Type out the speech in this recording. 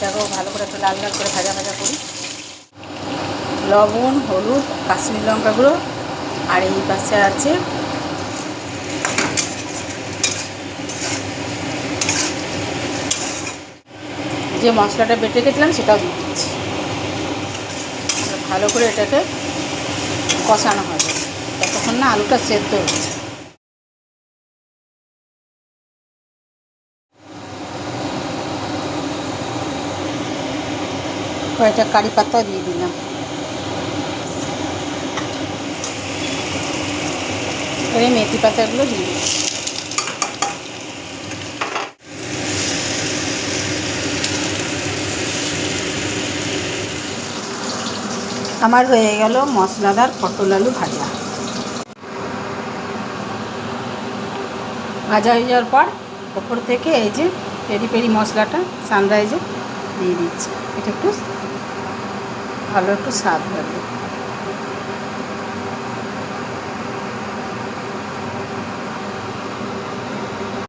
এটাকেও ভালো করে একটু লাল লাল করে ভাজা ভাজা করি। লবণ, হলুদ, কাশ্মীরি লঙ্কা গুঁড়ো, আর এই পাশে আছে যে মশলাটা বেটে রেখেছিলাম সেটাও দিয়ে দিচ্ছি। ভালো করে এটাকে কষানো হবে ততক্ষণ না আলুটা সেদ্ধ হচ্ছে। কয়েকটা কারি পাতাও দিয়ে দিলাম। এবারে মেথি পাতাগুলো দিয়ে দিচ্ছি। আমার হয়ে গেল মশলাদার পটল আলু ভাজা। ভাজা হয়ে যাওয়ার পর ওপর থেকে এই যে পেরি পেরি মশলাটা সানরাইজে দিয়ে দিচ্ছি। এটা একটু ভালো একটু স্বাদ হবে।